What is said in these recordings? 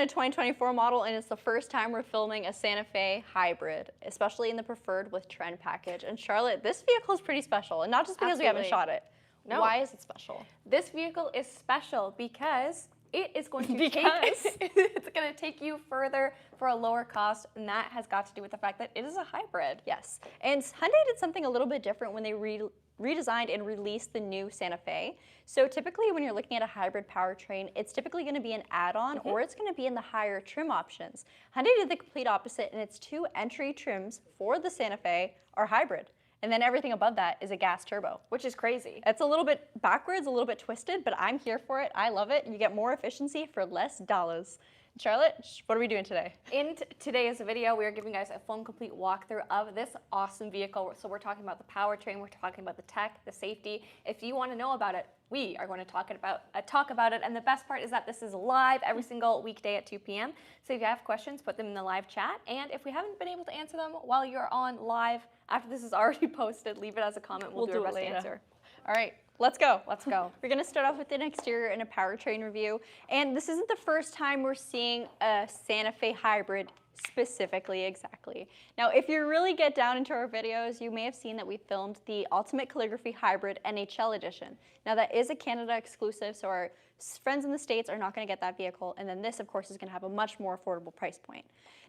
a 2024 model, and it's the first time we're filming a Santa Fe Hybrid, especially in the Preferred with Trend package. And Charlotte, this vehicle is pretty special, and not just because we haven't shot it. No. Why is it special? This vehicle is special because it is going to it's going to take you further for a lower cost, and that has got to do with the fact that it is a hybrid. Yes, and Hyundai did something a little bit different when they redesigned and released the new Santa Fe. So typically when you're looking at a hybrid powertrain, it's typically going to be an add-on or it's going to be in the higher trim options. Hyundai did the complete opposite, and its two entry trims for the Santa Fe are hybrid. And then everything above that is a gas turbo. Which is crazy. It's a little bit backwards, a little bit twisted, but I'm here for it. I love it. You get more efficiency for less dollars. Charlotte, what are we doing today? In today's video, we are giving you guys a full and complete walkthrough of this awesome vehicle. So we're talking about the powertrain, we're talking about the tech, the safety. If you want to know about it, we are going to talk about it. And the best part is that this is live every single weekday at 2 p.m. So if you have questions, put them in the live chat. And if we haven't been able to answer them while you're on live, after this is already posted, leave it as a comment. We'll do our best to answer. All right. Let's go. Let's go. We're going to start off with an exterior and a powertrain review. And this isn't the first time we're seeing a Santa Fe Hybrid specifically exactly. Now, if you really get down into our videos, you may have seen that we filmed the Ultimate Calligraphy Hybrid NHL Edition. Now, that is a Canada exclusive, so our friends in the States are not going to get that vehicle. And then this, of course, is going to have a much more affordable price point.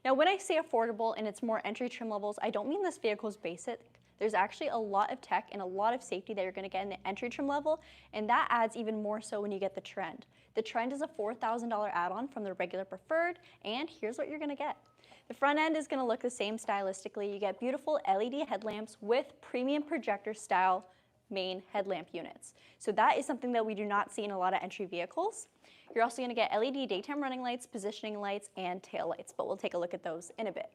Now, when I say affordable and it's more entry trim levels, I don't mean this vehicle is basic. There's actually a lot of tech and a lot of safety that you're going to get in the entry trim level, and that adds even more so when you get the Trend. The Trend is a $4,000 add-on from the regular Preferred, and here's what you're going to get. The front end is going to look the same stylistically. You get beautiful LED headlamps with premium projector style main headlamp units. So that is something that we do not see in a lot of entry vehicles. You're also going to get LED daytime running lights, positioning lights, and tail lights, but we'll take a look at those in a bit.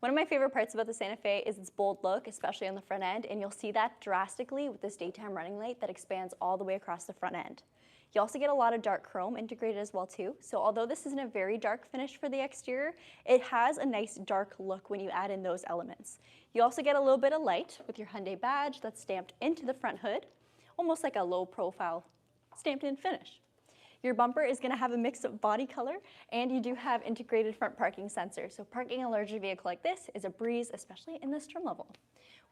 One of my favorite parts about the Santa Fe is its bold look, especially on the front end, and you'll see that drastically with this daytime running light that expands all the way across the front end. You also get a lot of dark chrome integrated as well too, so although this isn't a very dark finish for the exterior, it has a nice dark look when you add in those elements. You also get a little bit of light with your Hyundai badge that's stamped into the front hood, almost like a low profile stamped in finish. Your bumper is going to have a mix of body color, and you do have integrated front parking sensors. So parking a larger vehicle like this is a breeze, especially in this trim level.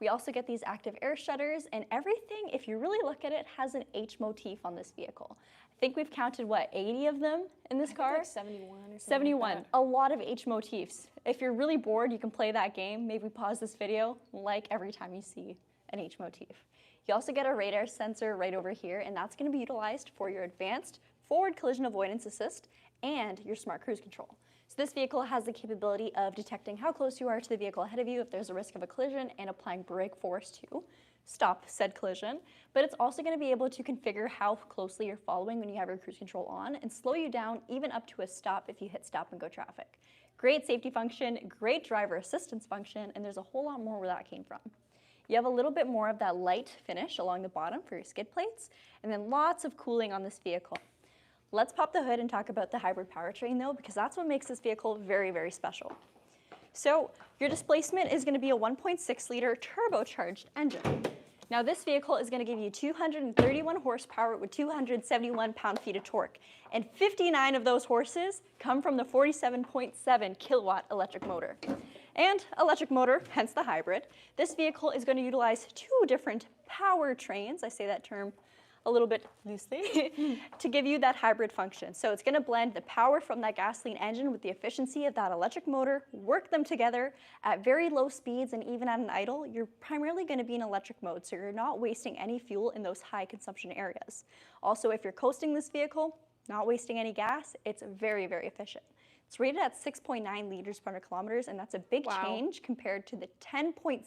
We also get these active air shutters, and everything, if you really look at it, has an H motif on this vehicle. I think we've counted, what, 80 of them in this car? Like 71 or something 71. like that. A lot of H motifs. If you're really bored, you can play that game. Maybe pause this video, like every time you see an H motif. You also get a radar sensor right over here, and that's going to be utilized for your advanced forward collision avoidance assist and your smart cruise control. So this vehicle has the capability of detecting how close you are to the vehicle ahead of you if there's a risk of a collision and applying brake force to stop said collision. But it's also going to be able to configure how closely you're following when you have your cruise control on and slow you down even up to a stop if you hit stop and go traffic. Great safety function, great driver assistance function, and there's a whole lot more where that came from. You have a little bit more of that light finish along the bottom for your skid plates, and then lots of cooling on this vehicle. Let's pop the hood and talk about the hybrid powertrain though, because that's what makes this vehicle very, very special. So your displacement is going to be a 1.6 liter turbocharged engine. Now this vehicle is going to give you 231 horsepower with 271 pound-feet of torque, and 59 of those horses come from the 47.7 kilowatt electric motor. And electric motor, hence the hybrid. This vehicle is going to utilize two different powertrains, I say that term a little bit loosely, to give you that hybrid function. So it's going to blend the power from that gasoline engine with the efficiency of that electric motor, work them together at very low speeds, and even at an idle, you're primarily going to be in electric mode, so you're not wasting any fuel in those high consumption areas. Also, if you're coasting this vehicle, not wasting any gas, it's very, very efficient. It's rated at 6.9 liters per 100 kilometers, and that's a big change compared to the 10.6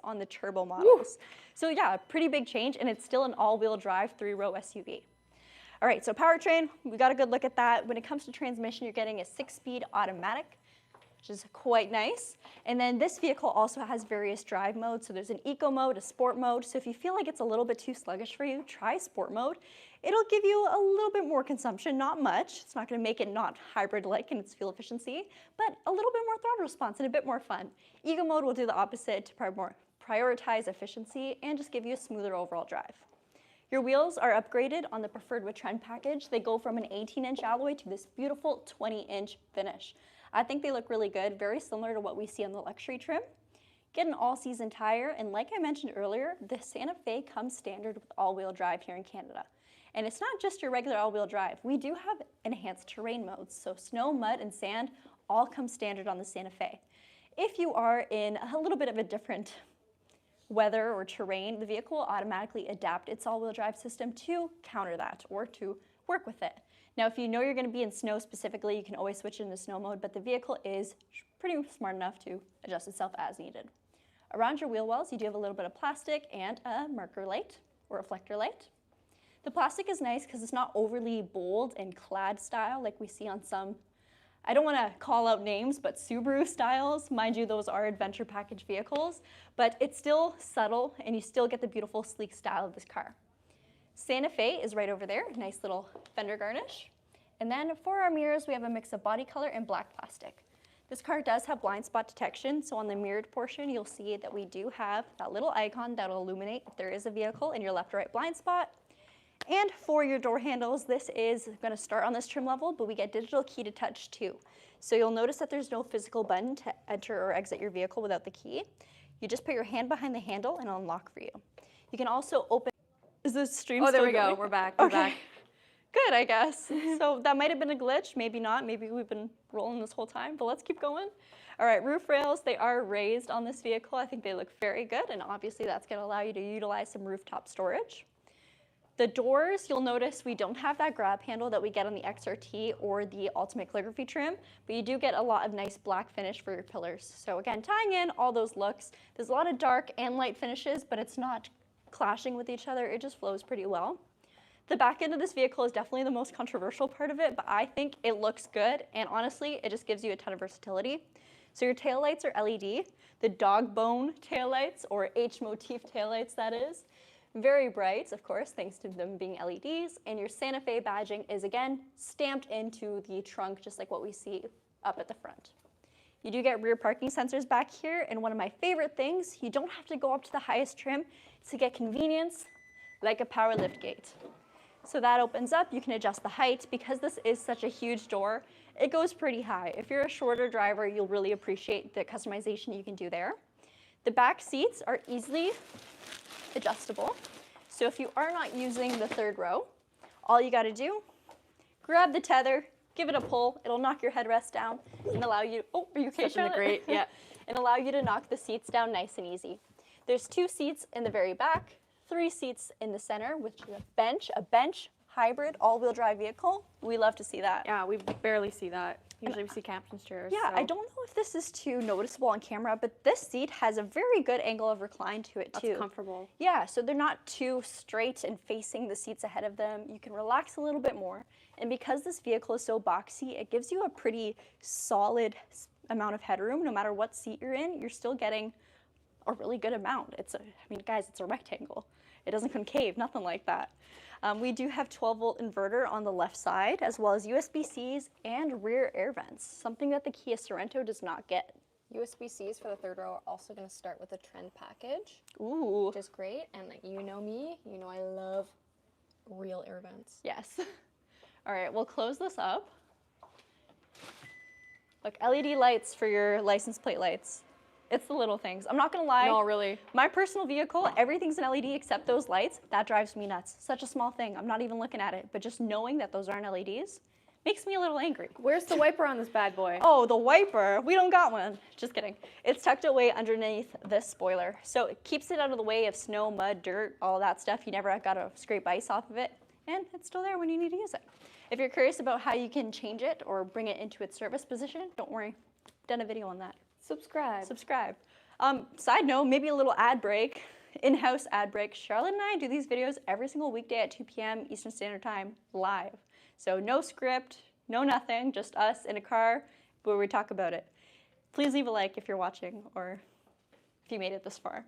on the turbo models. Woo. So yeah, a pretty big change, and it's still an all-wheel drive 3-row SUV. All right, so powertrain, we got a good look at that. When it comes to transmission, you're getting a 6-speed automatic, which is quite nice. And then this vehicle also has various drive modes. So there's an eco mode, a sport mode. So if you feel like it's a little bit too sluggish for you, try sport mode. It'll give you a little bit more consumption, not much. It's not going to make it not hybrid-like in its fuel efficiency, but a little bit more throttle response and a bit more fun. Eco mode will do the opposite to prioritize efficiency and just give you a smoother overall drive. Your wheels are upgraded on the Preferred with Trend package. They go from an 18-inch alloy to this beautiful 20-inch finish. I think they look really good, very similar to what we see on the luxury trim. Get an all-season tire, and like I mentioned earlier, the Santa Fe comes standard with all-wheel drive here in Canada. And it's not just your regular all-wheel drive. We do have enhanced terrain modes, so snow, mud, and sand all come standard on the Santa Fe. If you are in a little bit of a different weather or terrain, the vehicle will automatically adapt its all-wheel drive system to counter that or to work with it. Now, if you know you're going to be in snow specifically, you can always switch into snow mode, but the vehicle is pretty smart enough to adjust itself as needed. Around your wheel wells, you do have a little bit of plastic and a marker light or reflector light. The plastic is nice because it's not overly bold and clad style like we see on some, I don't want to call out names, but Subaru styles. Mind you, those are adventure package vehicles, but it's still subtle and you still get the beautiful sleek style of this car. Santa Fe is right over there, nice little fender garnish. And then for our mirrors, we have a mix of body color and black plastic. This car does have blind spot detection, so on the mirrored portion, you'll see that we do have that little icon that will illuminate if there is a vehicle in your left or right blind spot. And for your door handles, this is going to start on this trim level, but we get digital key to touch too. So you'll notice that there's no physical button to enter or exit your vehicle without the key. You just put your hand behind the handle and it'll unlock for you. You can also open, is the stream still going? Oh, there we go, we're back, we're back. Good, I guess. So that might have been a glitch, maybe not. Maybe we've been rolling this whole time, but let's keep going. All right, roof rails, they are raised on this vehicle. I think they look very good, and obviously that's going to allow you to utilize some rooftop storage. The doors, you'll notice we don't have that grab handle that we get on the XRT or the Ultimate Calligraphy trim, but you do get a lot of nice black finish for your pillars. So again, tying in all those looks, there's a lot of dark and light finishes, but it's not clashing with each other. It just flows pretty well. The back end of this vehicle is definitely the most controversial part of it, but I think it looks good, and honestly, it just gives you a ton of versatility. So your taillights are LED, the dog bone taillights, or H motif taillights that is. Very bright, of course, thanks to them being LEDs, and your Santa Fe badging is again stamped into the trunk, just like what we see up at the front. You do get rear parking sensors back here, and one of my favorite things, you don't have to go up to the highest trim to get convenience, like a power lift gate. So that opens up, you can adjust the height. Because this is such a huge door, it goes pretty high. If you're a shorter driver, you'll really appreciate the customization you can do there. The back seats are easily adjustable. So if you are not using the third row, all you gotta do, grab the tether, give it a pull, it'll knock your headrest down and allow you, oh, are you okay, Charlotte? Great, yeah. And allow you to knock the seats down nice and easy. There's 2 seats in the very back, 3 seats in the center, which is a bench hybrid all-wheel drive vehicle. We love to see that. Yeah, we barely see that. Usually we see captain's chairs. Yeah, so. I don't know if this is too noticeable on camera, but this seat has a very good angle of recline to it too. That's comfortable. Yeah, so they're not too straight and facing the seats ahead of them. You can relax a little bit more. And because this vehicle is so boxy, it gives you a pretty solid amount of headroom. No matter what seat you're in, you're still getting a really good amount. I mean, guys, it's a rectangle. It doesn't concave, nothing like that. We do have 12-volt inverter on the left side, as well as USB-Cs and rear air vents, something that the Kia Sorento does not get. USB-Cs for the third row are also going to start with a trend package. Ooh. Which is great, and you know me, you know I love real air vents. Yes. All right, we'll close this up. Look, LED lights for your license plate lights. It's the little things. I'm not gonna lie. No, really. My personal vehicle, everything's an LED except those lights. That drives me nuts. Such a small thing. I'm not even looking at it, but just knowing that those aren't LEDs makes me a little angry. Where's the wiper on this bad boy? Oh, the wiper. We don't got one. Just kidding. It's tucked away underneath this spoiler. So it keeps it out of the way of snow, mud, dirt, all that stuff. You never got to scrape ice off of it, and it's still there when you need to use it. If you're curious about how you can change it or bring it into its service position, don't worry. I've done a video on that. Subscribe. Side note, maybe a little ad break, in-house ad break. Charlotte and I do these videos every single weekday at 2 p.m. Eastern Standard Time, live. So no script, no nothing, just us in a car where we talk about it. Please leave a like if you're watching or if you made it this far.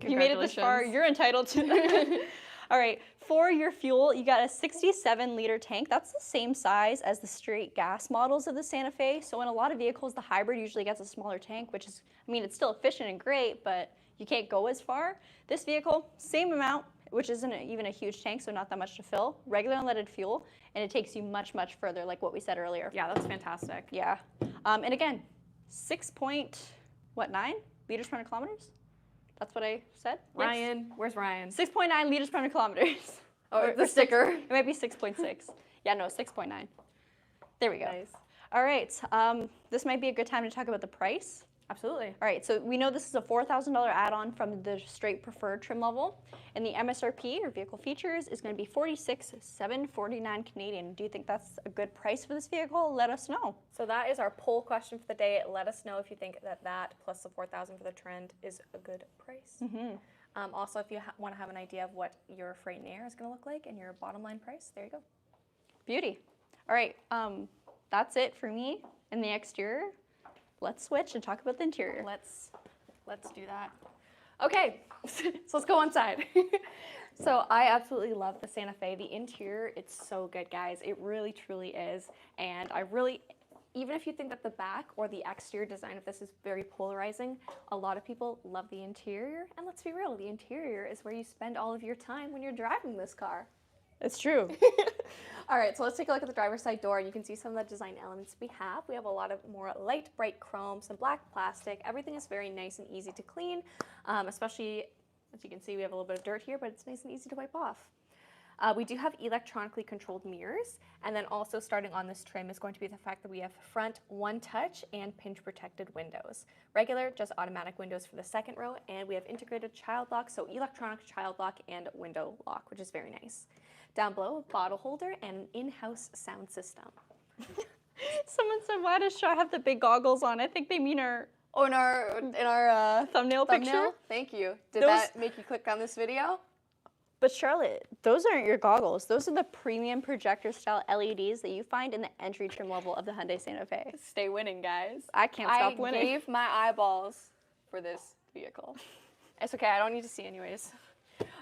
If you made it this far, you're entitled to. All right, for your fuel, you got a 67-liter tank. That's the same size as the straight gas models of the Santa Fe. So in a lot of vehicles, the hybrid usually gets a smaller tank, which is, I mean, it's still efficient and great, but you can't go as far. This vehicle, same amount, which isn't even a huge tank, so not that much to fill. Regular unleaded fuel, and it takes you much, much further, like what we said earlier. Yeah, that's fantastic. Yeah. And again, 6.9 liters per 100 kilometers? That's what I said? Ryan, Yes. where's Ryan? 6.9 liters per 100 kilometers. Oh, the sticker. It might be 6.6. Yeah, no, 6.9. There we go. Nice. All right. This might be a good time to talk about the price. Absolutely. All right, so we know this is a $4,000 add-on from the straight preferred trim level, and the MSRP, or vehicle features, is going to be $46,749 Canadian. Do you think that's a good price for this vehicle? Let us know. So that is our poll question for the day. Let us know if you think that plus the $4,000 for the Trend is a good price. Also, if you want to have an idea of what your Frightmare is going to look like and your bottom line price, there you go. Beauty. All right, that's it for me in the exterior. Let's switch and talk about the interior. Let's do that. Okay, so let's go inside. So I absolutely love the Santa Fe. The interior, it's so good, guys. It really, truly is. And even if you think that the back or the exterior design of this is very polarizing, a lot of people love the interior. And let's be real, the interior is where you spend all of your time when you're driving this car. It's true. All right, so let's take a look at the driver's side door, and you can see some of the design elements we have. We have a lot of more light, bright chrome, some black plastic. Everything is very nice and easy to clean, especially, as you can see, we have a little bit of dirt here, but it's nice and easy to wipe off. We do have electronically controlled mirrors, and then also starting on this trim is going to be the fact that we have front one touch and pinch protected windows. Regular, just automatic windows for the second row, and we have integrated child lock, so electronic child lock and window lock, which is very nice. Down below, a bottle holder and an in-house sound system. Someone said, why does Shaw have the big goggles on? I think they mean our In our thumbnail picture. Thank you. Did Those- that make you click on this video? But Charlotte, those aren't your goggles. Those are the premium projector style LEDs that you find in the entry trim level of the Hyundai Santa Fe. Stay winning, guys. I can't stop winning. I gave my eyeballs for this vehicle. It's okay, I don't need to see anyways.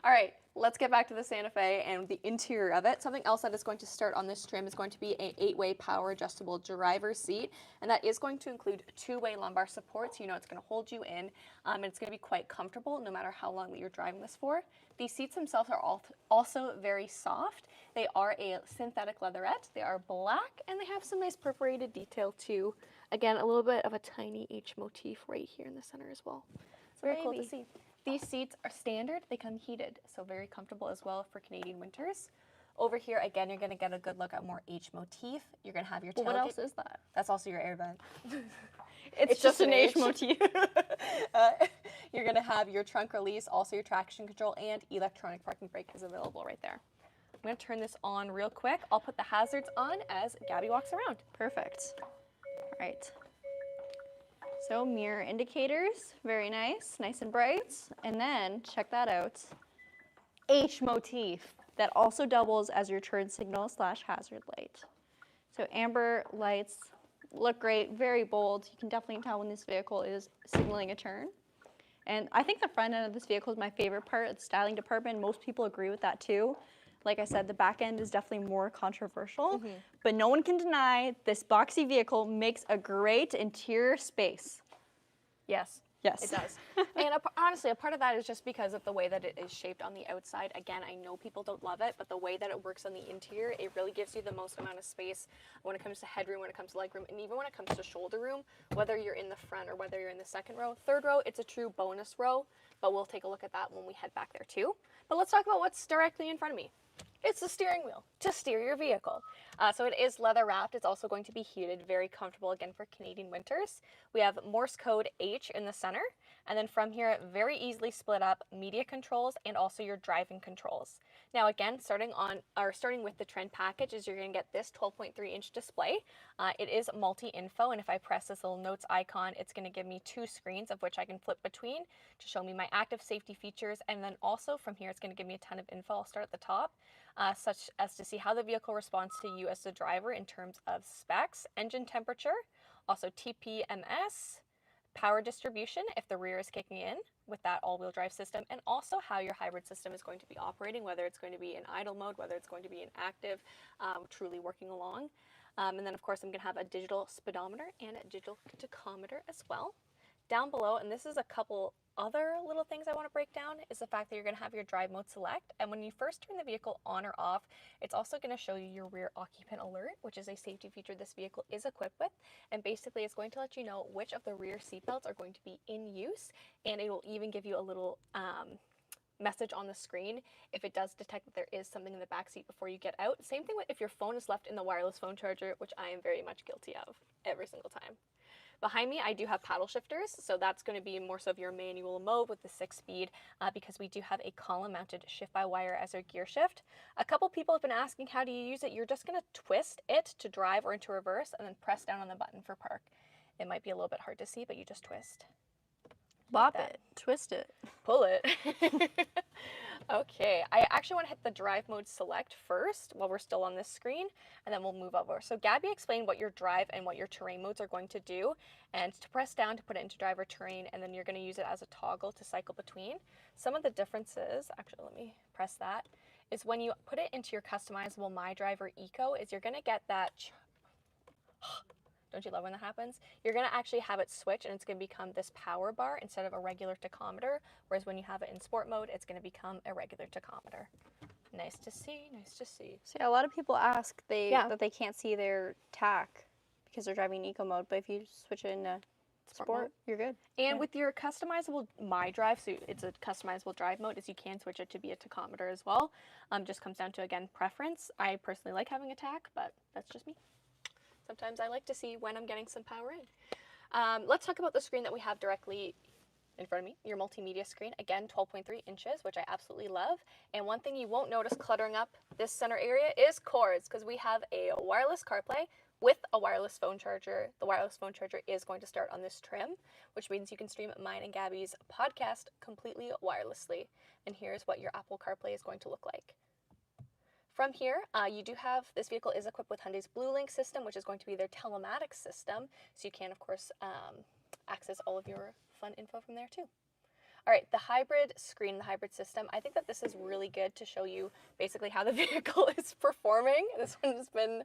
All right, let's get back to the Santa Fe and the interior of it. Something else that is going to start on this trim is going to be an 8-way power adjustable driver's seat, and that is going to include 2-way lumbar support, so you know it's going to hold you in, and it's going to be quite comfortable no matter how long that you're driving this for. These seats themselves are also very soft. They are a synthetic leatherette. They are black, and they have some nice perforated detail too. Again, a little bit of a tiny H motif right here in the center as well. So very cool to see. These seats are standard. They come heated, so very comfortable as well for Canadian winters. Over here, again, you're going to get a good look at more H motif. You're going to have your tailgate. Well, what else is that? That's also your airbag. It's just an H motif. You're going to have your trunk release, also your traction control, and electronic parking brake is available right there. I'm going to turn this on real quick. I'll put the hazards on as Gabby walks around. Perfect. All right. So mirror indicators, very nice, nice and bright. And then, check that out, H motif that also doubles as your turn signal / hazard light. So amber lights look great, very bold. You can definitely tell when this vehicle is signaling a turn. And I think the front end of this vehicle is my favorite part, the styling department. Most people agree with that too. Like I said, the back end is definitely more controversial, but no one can deny this boxy vehicle makes a great interior space. Yes. Yes. It does. And honestly, a part of that is just because of the way that it is shaped on the outside. Again, I know people don't love it, but the way that it works on the interior, it really gives you the most amount of space when it comes to headroom, when it comes to legroom, and even when it comes to shoulder room, whether you're in the front or whether you're in the second row. Third row, it's a true bonus row, but we'll take a look at that when we head back there too. But let's talk about what's directly in front of me. It's the steering wheel to steer your vehicle. So it is leather wrapped. It's also going to be heated, very comfortable again for Canadian winters. We have Morse code H in the center, and then from here, very easily split up media controls and also your driving controls. Now again, starting with the Trend package is you're going to get this 12.3-inch display. It is multi-info, and if I press this little notes icon, it's going to give me 2 screens of which I can flip between to show me my active safety features, and then also from here, it's going to give me a ton of info. I'll start at the top. Such as to see how the vehicle responds to you as the driver in terms of specs, engine temperature, also TPMS, power distribution if the rear is kicking in with that all-wheel drive system, and also how your hybrid system is going to be operating, whether it's going to be in idle mode, whether it's going to be in active, truly working along. And then of course I'm going to have a digital speedometer and a digital tachometer as well. Down below, and this is a couple other little things I want to break down, is the fact that you're going to have your drive mode select, and when you first turn the vehicle on or off, it's also going to show you your rear occupant alert, which is a safety feature this vehicle is equipped with, and basically it's going to let you know which of the rear seatbelts are going to be in use, and it will even give you a little message on the screen if it does detect that there is something in the back seat before you get out. Same thing with if your phone is left in the wireless phone charger, which I am very much guilty of every single time. Behind me, I do have paddle shifters, so that's going to be more so of your manual mode with the 6-speed because we do have a column-mounted shift-by-wire as our gear shift. A couple people have been asking how do you use it. You're just going to twist it to drive or into reverse and then press down on the button for park. It might be a little bit hard to see, but you just twist. Bop Like it, twist it. Pull it. Okay, I actually want to hit the drive mode select first while we're still on this screen, and then we'll move over. So Gabby explained what your drive and what your terrain modes are going to do, and to press down to put it into drive or terrain, and then you're going to use it as a toggle to cycle between. Some of the differences, actually let me press that, is when you put it into your customizable My Drive or Eco, is you're going to get that don't you love when that happens? You're going to actually have it switch and it's going to become this power bar instead of a regular tachometer, whereas when you have it in sport mode, it's going to become a regular tachometer. Nice to see, nice to see. So yeah, a lot of people ask that they can't see their tach because they're driving eco mode, but if you switch it into sport, you're good. And with your customizable My Drive, so it's a customizable drive mode, is you can switch it to be a tachometer as well. Just comes down to, again, preference. I personally like having a tach, but that's just me. Sometimes I like to see when I'm getting some power in. Let's talk about the screen that we have directly in front of me, your multimedia screen. Again, 12.3 inches, which I absolutely love. And one thing you won't notice cluttering up this center area is cords, because we have a wireless CarPlay with a wireless phone charger. The wireless phone charger is going to start on this trim, which means you can stream mine and Gabby's podcast completely wirelessly. And here's what your Apple CarPlay is going to look like. From here, you do have, this vehicle is equipped with Hyundai's BlueLink system, which is going to be their telematics system. So you can, of course, access all of your fun info from there too. All right, the hybrid screen, the hybrid system, I think that this is really good to show you basically how the vehicle is performing. This one has been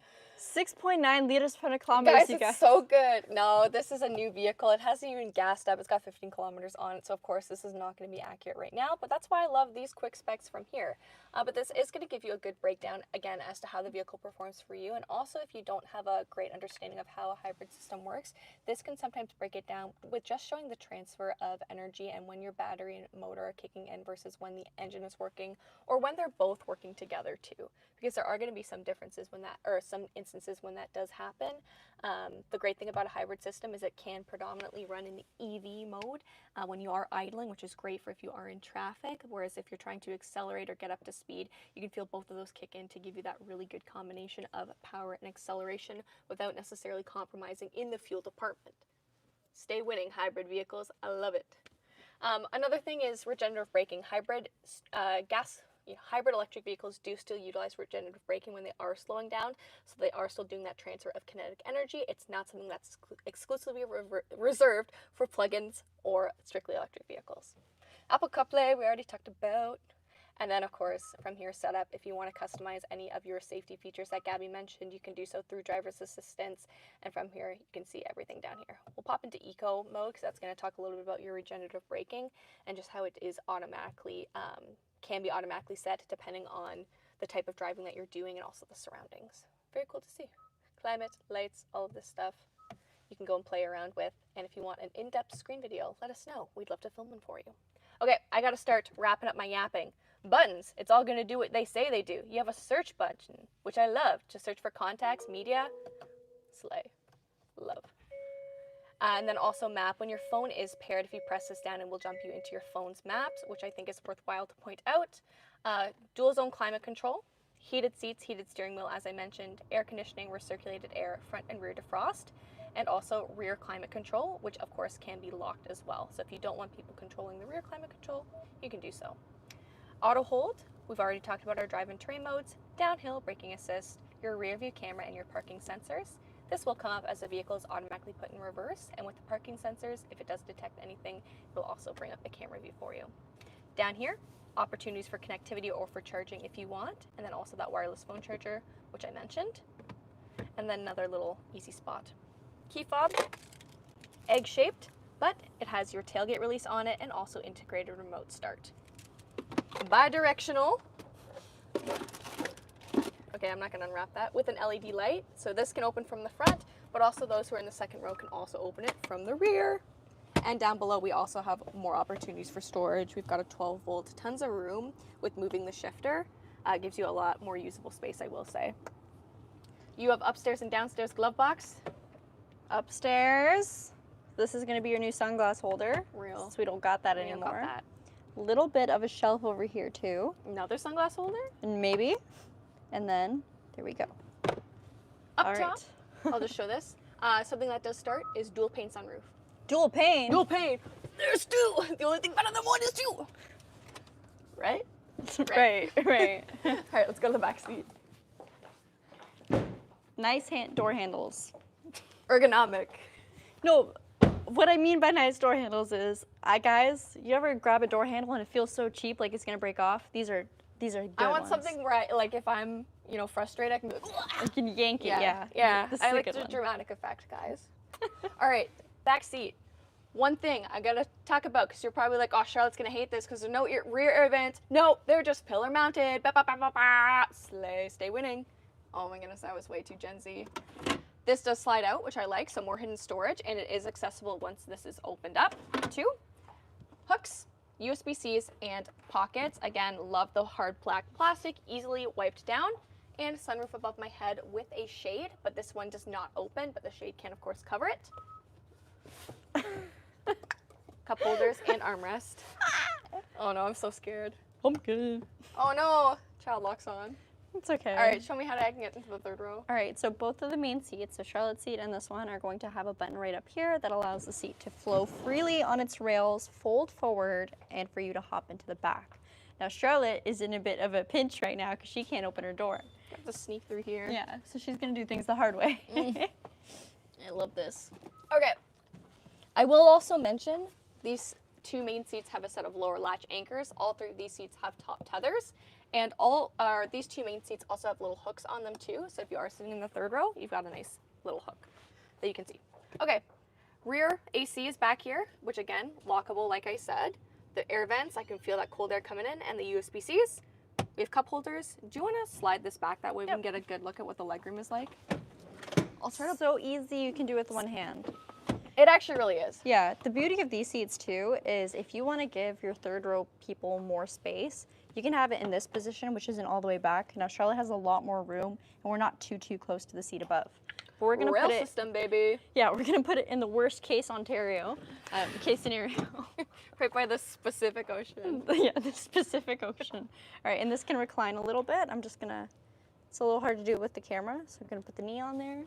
6.9 liters per kilometer. Guys, it's so good. No, this is a new vehicle. It hasn't even gassed up. It's got 15 kilometers on it. So of course this is not going to be accurate right now, but that's why I love these quick specs from here. But this is going to give you a good breakdown again as to how the vehicle performs for you. And also if you don't have a great understanding of how a hybrid system works, this can sometimes break it down with just showing the transfer of energy and when your battery and motor are kicking in versus when the engine is working, or when they're both working together too. Because there are going to be some differences when that, or some instances when that does happen. The great thing about a hybrid system is it can predominantly run in the EV mode when you are idling, which is great for if you are in traffic, whereas if you're trying to accelerate or get up to speed, you can feel both of those kick in to give you that really good combination of power and acceleration without necessarily compromising in the fuel department. Stay winning, hybrid vehicles. I love it. Another thing is regenerative braking. Hybrid electric vehicles do still utilize regenerative braking when they are slowing down, so they are still doing that transfer of kinetic energy. It's not something that's exclusively reserved for plug-ins or strictly electric vehicles. Apple CarPlay, we already talked about. And then, of course, from here, setup, if you want to customize any of your safety features that Gabby mentioned, you can do so through driver's assistance. And from here, you can see everything down here. We'll pop into eco mode because that's going to talk a little bit about your regenerative braking and just how it is automatically, can be automatically set depending on the type of driving that you're doing and also the surroundings. Very cool to see. Climate, lights, all of this stuff you can go and play around with. And if you want an in-depth screen video, let us know. We'd love to film one for you. Okay, I got to start wrapping up my yapping. Buttons, it's all going to do what they say they do. You have a search button, which I love, to search for contacts, media, slay, love. And then also map. When your phone is paired, if you press this down, it will jump you into your phone's maps, which I think is worthwhile to point out. Dual zone climate control, heated seats, heated steering wheel, as I mentioned, air conditioning, recirculated air, front and rear defrost, and also rear climate control, which of course can be locked as well. So if you don't want people controlling the rear climate control, you can do so. Auto hold, we've already talked about our drive and terrain modes, downhill, braking assist, your rear view camera and your parking sensors. This will come up as the vehicle is automatically put in reverse, and with the parking sensors, if it does detect anything, it will also bring up the camera view for you. Down here, opportunities for connectivity or for charging if you want, and then also that wireless phone charger, which I mentioned, and then another little easy spot. Key fob, egg-shaped, but it has your tailgate release on it and also integrated remote start. Bi-directional. Okay, I'm not gonna unwrap that, with an LED light. So this can open from the front, but also those who are in the second row can also open it from the rear. And down below, we also have more opportunities for storage. We've got a 12 volt, tons of room with moving the shifter. Gives you a lot more usable space, I will say. You have upstairs and downstairs glove box. Upstairs, this is gonna be your new sunglass holder. Real. Since we don't got that We don't anymore. got that. Little bit of a shelf over here too. Another sunglass holder. And maybe. And then, there we go. Up All top, right. I'll just show this. Something that does start is dual pane sunroof. Dual pane. Dual pane. There's two. The only thing better than one is two. Right? Right, right. All right, let's go to the back seat. Nice door handles. Ergonomic. No, what I mean by nice door handles is, guys, you ever grab a door handle and it feels so cheap, like it's gonna break off? These are good I want ones. something where, like, if I'm, frustrated, I can be like, You can yank it, yeah. Yeah. This is I a like good the one. dramatic effect, guys. All right, back seat. One thing I gotta talk about, because you're probably like, oh, Charlotte's gonna hate this because there's no rear air vents. No, they're just pillar mounted. Ba, ba, ba, ba, ba. Slay, stay winning. Oh my goodness, that was way too Gen Z. This does slide out, which I like, so more hidden storage, and it is accessible once this is opened up. 2 hooks, USB-Cs, and pockets. Again, love the hard black plastic, easily wiped down. And sunroof above my head with a shade, but this one does not open, but the shade can, of course, cover it. Cup holders and armrest. Oh no, I'm so scared. I'm good. Oh no, child locks on. It's okay. All right, show me how I can get into the third row. All right, so both of the main seats, so Charlotte's seat and this one, are going to have a button right up here that allows the seat to flow freely on its rails, fold forward, and for you to hop into the back. Now, Charlotte is in a bit of a pinch right now because she can't open her door. I have to sneak through here. Yeah, so she's gonna do things the hard way. I love this. Okay. I will also mention these two main seats have a set of lower latch anchors. All three of these seats have top tethers. And these two main seats also have little hooks on them too. So if you are sitting in the third row, you've got a nice little hook that you can see. Okay, rear AC is back here, which again, lockable like I said. The air vents, I can feel that cold air coming in, and the USB-Cs. We have cup holders. Do you want to slide this back? That way we can get a good look at what the legroom is like. I'll try to. So easy, you can do with one hand. It actually really is. Yeah, the beauty of these seats too is if you want to give your third row people more space, you can have it in this position, which isn't all the way back. Now Charlotte has a lot more room, and we're not too close to the seat above. But we're gonna Rail put it. system, baby. Yeah, we're gonna put it in the worst case Ontario case scenario. Right by the Pacific Ocean. Yeah, the Pacific Ocean. All right, and this can recline a little bit. I'm just gonna. It's a little hard to do with the camera, so I'm gonna put the knee on there.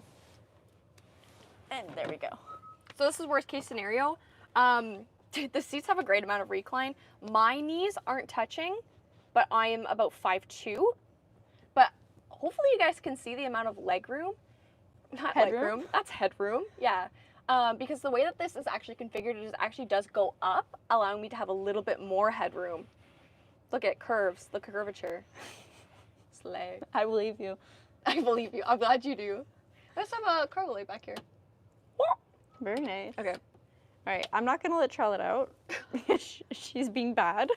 And there we go. So this is worst case scenario. The seats have a great amount of recline. My knees aren't touching, but I am about 5'2". But hopefully you guys can see the amount of leg room. Not leg Headroom? room, that's headroom, yeah. Because the way that this is actually configured, it actually does go up, allowing me to have a little bit more headroom. Look at curves, the curvature. Slay. I believe you. I believe you, I'm glad you do. Let's have a cargo light back here. Very nice. Okay. All right, I'm not gonna let Charlotte out. She's being bad.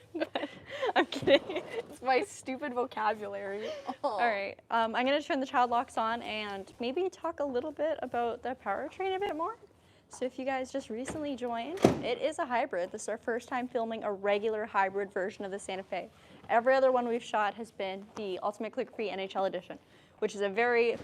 I'm kidding. It's my stupid vocabulary. All right, I'm gonna turn the child locks on and maybe talk a little bit about the powertrain a bit more. So if you guys just recently joined, it is a hybrid. This is our first time filming a regular hybrid version of the Santa Fe. Every other one we've shot has been the Ultimate Click-Free NHL Edition, which is a very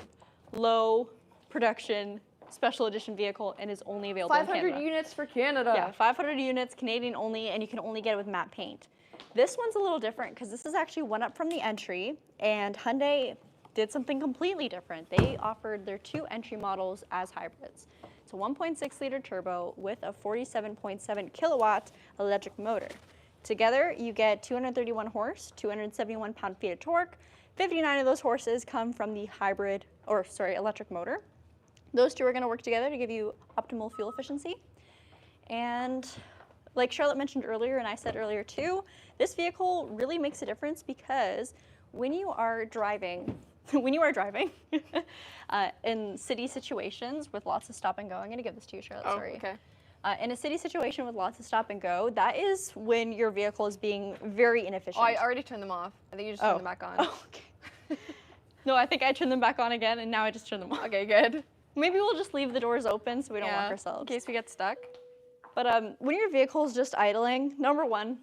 low production special edition vehicle and is only available in Canada. 500 units for Canada. Yeah, 500 units, Canadian only, and you can only get it with matte paint. This one's a little different because this is actually one up from the entry, and Hyundai did something completely different. They offered their two entry models as hybrids. It's a 1.6 liter turbo with a 47.7 kilowatt electric motor. Together, you get 231 horse, 271 pound-feet of torque. 59 of those horses come from the electric motor. Those two are going to work together to give you optimal fuel efficiency. And like Charlotte mentioned earlier, and I said earlier too, this vehicle really makes a difference because when you are driving, in city situations with lots of stop and go, I'm going to give this to you, Charlotte, sorry. Okay. In a city situation with lots of stop and go, that is when your vehicle is being very inefficient. Oh, I already turned them off. I think you just turned them back on. Oh, okay. No, I think I turned them back on again, and now I just turned them off. Okay, good. Maybe we'll just leave the doors open so we don't lock ourselves. In case we get stuck. But when your vehicle is just idling, number one,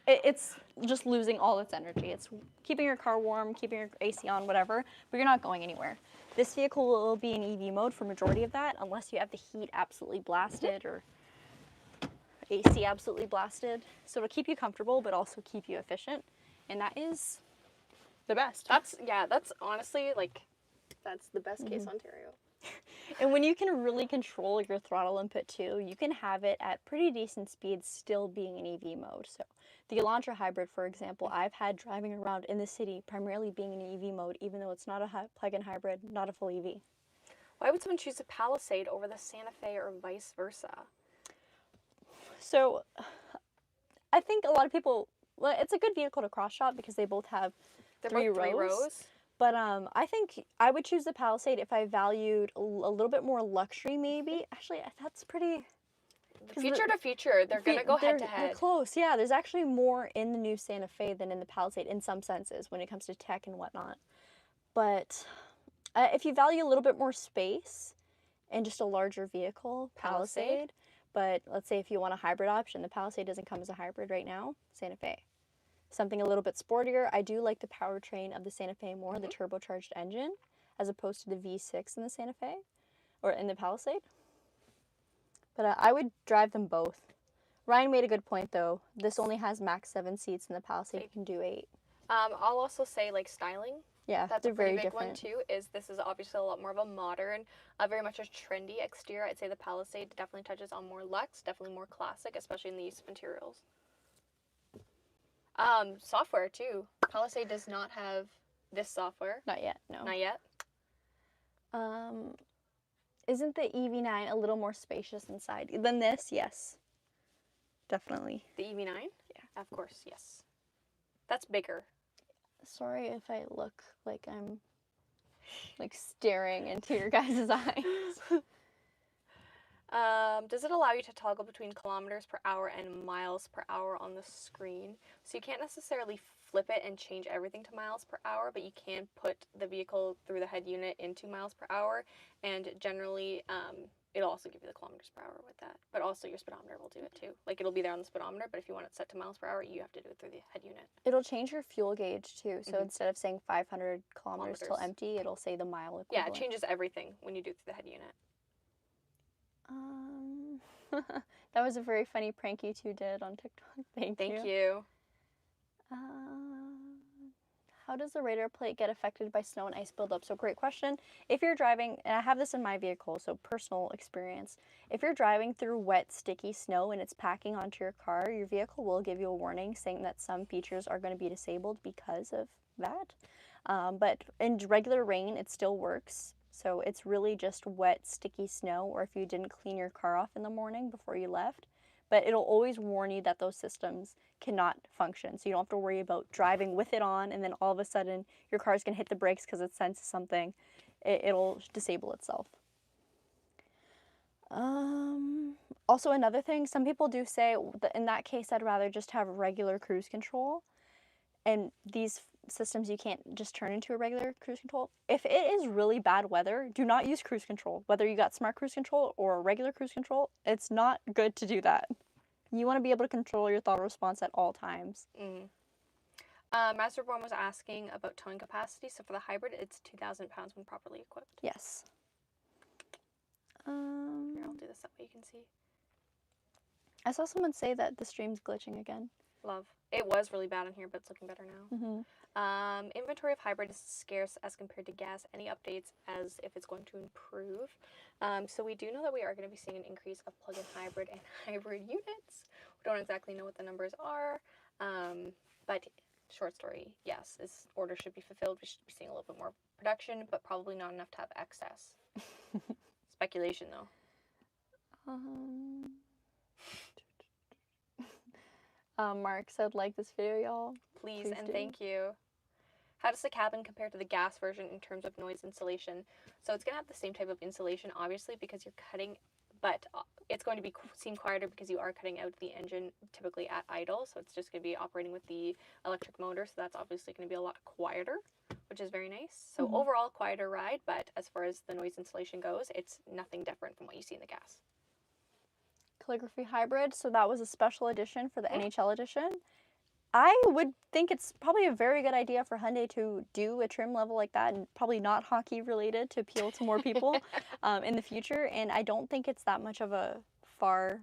it's just losing all its energy. It's keeping your car warm, keeping your AC on, whatever, but you're not going anywhere. This vehicle will be in EV mode for majority of that, unless you have the heat absolutely blasted or AC absolutely blasted. So it'll keep you comfortable, but also keep you efficient, and that is the best. That's honestly, like, that's the best case Ontario. And when you can really control your throttle input too, you can have it at pretty decent speeds still being in EV mode. So the Elantra Hybrid, for example, I've had driving around in the city primarily being in EV mode, even though it's not a plug-in hybrid, not a full EV. Why would someone choose a Palisade over the Santa Fe or vice versa? So I think a lot of people, well, it's a good vehicle to cross-shop because they both have three rows. But I think I would choose the Palisade if I valued a little bit more luxury, maybe. Actually, that's pretty... Feature to feature, they're going to go head to head. They're close, yeah. There's actually more in the new Santa Fe than in the Palisade in some senses when it comes to tech and whatnot. But if you value a little bit more space and just a larger vehicle, Palisade. But let's say if you want a hybrid option, the Palisade doesn't come as a hybrid right now, Santa Fe. Something a little bit sportier. I do like the powertrain of the Santa Fe more, the turbocharged engine, as opposed to the V6 in the Santa Fe, or in the Palisade. But I would drive them both. Ryan made a good point though. This only has max 7 seats, and the Palisade can do 8. I'll also say, like, styling. Yeah, that's they're a pretty very big different. one too. This is obviously a lot more of a modern, very much a trendy exterior. I'd say the Palisade definitely touches on more luxe, definitely more classic, especially in the use of materials. Software too. Palisade does not have this software. Not yet, no. Not yet. Isn't the EV9 a little more spacious inside than this? Yes. Definitely. The EV9? Yeah. Of course, yes. That's bigger. Sorry if I look like I'm like staring into your guys' eyes. Does it allow you to toggle between kilometers per hour and miles per hour on the screen? So you can't necessarily flip it and change everything to miles per hour, but you can put the vehicle through the head unit into miles per hour, and generally it'll also give you the kilometers per hour with that. But also your speedometer will do it too. Like, it'll be there on the speedometer, but if you want it set to miles per hour, you have to do it through the head unit. It'll change your fuel gauge too. So instead of saying 500 kilometers till empty, it'll say the mile equivalent. Yeah, it changes everything when you do it through the head unit. That was a very funny prank you two did on TikTok. Thank you. How does the radar plate get affected by snow and ice buildup? So great question. If you're driving, and I have this in my vehicle, so personal experience. If you're driving through wet, sticky snow and it's packing onto your car, your vehicle will give you a warning saying that some features are going to be disabled because of that. But in regular rain, it still works. So it's really just wet, sticky snow, or if you didn't clean your car off in the morning before you left. But it'll always warn you that those systems cannot function. So you don't have to worry about driving with it on and then all of a sudden your car's gonna hit the brakes because it senses something. It'll disable itself. Also another thing, some people do say that in that case I'd rather just have regular cruise control. And these systems you can't just turn into a regular cruise control. If it is really bad weather, do not use cruise control. Whether you got smart cruise control or a regular cruise control, it's not good to do that. You want to be able to control your throttle response at all times. Masterborn was asking about towing capacity. So for the hybrid, it's 2,000 pounds when properly equipped. Yes. Here, I'll do this that way you can see. I saw someone say that the stream's glitching again. Love. It was really bad in here, but it's looking better now. Inventory of hybrid is scarce as compared to gas. Any updates as if it's going to improve? So we do know that we are going to be seeing an increase of plug-in hybrid and hybrid units. We don't exactly know what the numbers are, but short story, yes, this order should be fulfilled. We should be seeing a little bit more production, but probably not enough to have excess. Speculation, though. Mark said, like this video, y'all. Please and do. Thank you. How does the cabin compare to the gas version in terms of noise insulation? So it's going to have the same type of insulation, obviously, because you're cutting, but it's going to be seem quieter because you are cutting out the engine typically at idle. So it's just going to be operating with the electric motor. So that's obviously going to be a lot quieter, which is very nice. So overall, quieter ride. But as far as the noise insulation goes, it's nothing different from what you see in the gas. Calligraphy Hybrid. So that was a special edition for the NHL edition. I would think it's probably a very good idea for Hyundai to do a trim level like that, and probably not hockey related, to appeal to more people in the future. And I don't think it's that much of a far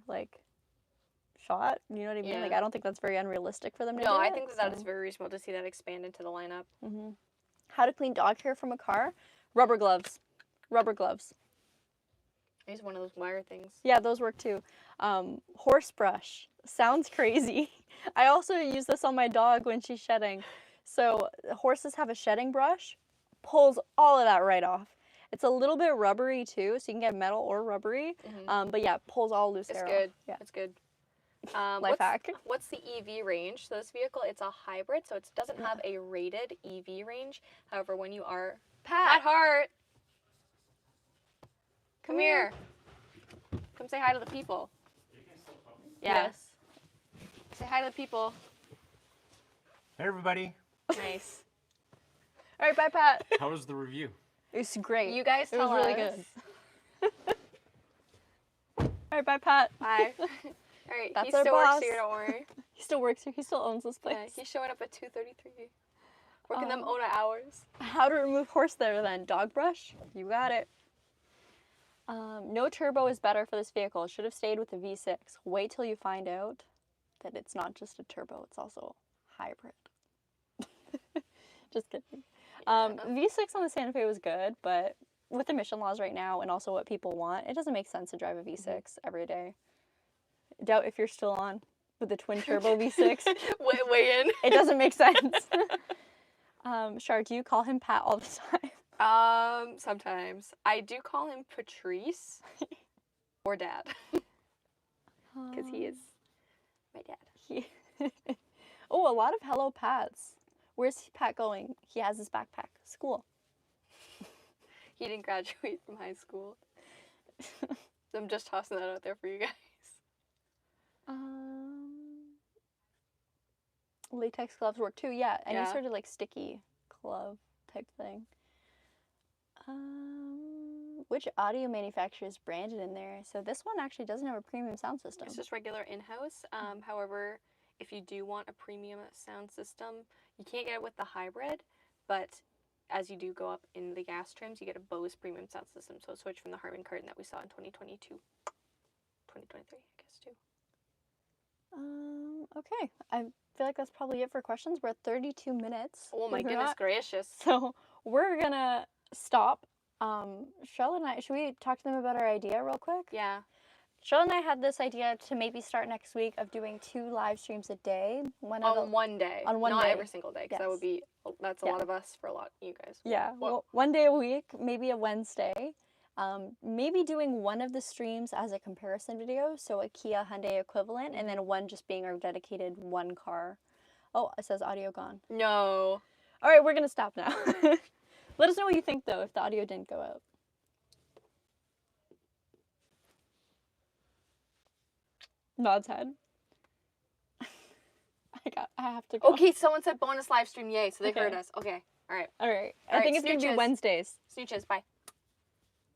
shot. You know what I mean? Yeah. Like, I don't think that's very unrealistic for them to do. No, I it, think that is very reasonable to see that expand into the lineup. How to clean dog hair from a car? Rubber gloves. Rubber gloves. I use one of those wire things. Yeah, those work too. Horse brush. Sounds crazy. I also use this on my dog when she's shedding. So horses have a shedding brush, pulls all of that right off. It's a little bit rubbery too, so you can get metal or rubbery. But yeah, it pulls all loose hair Good. off. Yeah, It's good. life hack. What's the EV range? So this vehicle, it's a hybrid, so it doesn't have a rated EV range. However, when you are Pat Hart, come here. Come say hi to the people. Yes. Say hi to the people. Hey everybody, Nice. All right, bye, Pat. how was the review? It's great. You guys It tell was really us. good. All right, bye, Pat. Bye. All right, That's he our still boss. works here, don't worry. He still works here. He still owns this place. Yeah, he's showing up at 2:33. Working them ONA hours. How to remove horse hair then? Dog brush? You got it. No turbo is better for this vehicle. Should have stayed with the V6. Wait till you find out that it's not just a turbo, it's also hybrid. Just kidding. V6 on the Santa Fe was good, but with emission laws right now and also what people want, it doesn't make sense to drive a V6 every day. Doubt if you're still on with the twin turbo V6. Weigh in. It doesn't make sense. Char, do you call him Pat all the time? Sometimes. I do call him Patrice or Dad. Because he is my dad. Oh, a lot of hello Pats. Where's Pat going? He has his backpack. School. He didn't graduate from high school. I'm just tossing that out there for you guys. Latex gloves work too. Yeah, any Yeah. sort of like sticky glove type thing. Which audio manufacturer is branded in there? So this one actually doesn't have a premium sound system. It's just regular in-house. However, if you do want a premium sound system, you can't get it with the hybrid, but as you do go up in the gas trims, you get a Bose premium sound system. So switch from the Harman Kardon that we saw in 2022. 2023, I guess, too. Okay. I feel like that's probably it for questions. We're at 32 minutes. Oh my believe it or goodness not. gracious. So we're gonna stop. Charlotte and I, should we talk to them about our idea real quick? Yeah. Charlotte and I had this idea to maybe start next week of doing 2 live streams a day. On one day. on one Not day. every single day, because that would be, that's a lot of us for a lot of you guys. Yeah, Well, well, one day a week, maybe a Wednesday. Maybe doing one of the streams as a comparison video, so a Kia Hyundai equivalent, and then one just being our dedicated one car. Oh, it says audio gone. no. All right, we're gonna stop now. Let us know what you think though if the audio didn't go out. Nods head. I have to go. Okay, someone said bonus live stream, yay, so they Okay. heard us. Okay, all right. All right. All I right, think it's gonna be snooches. Wednesdays. Snooches, bye.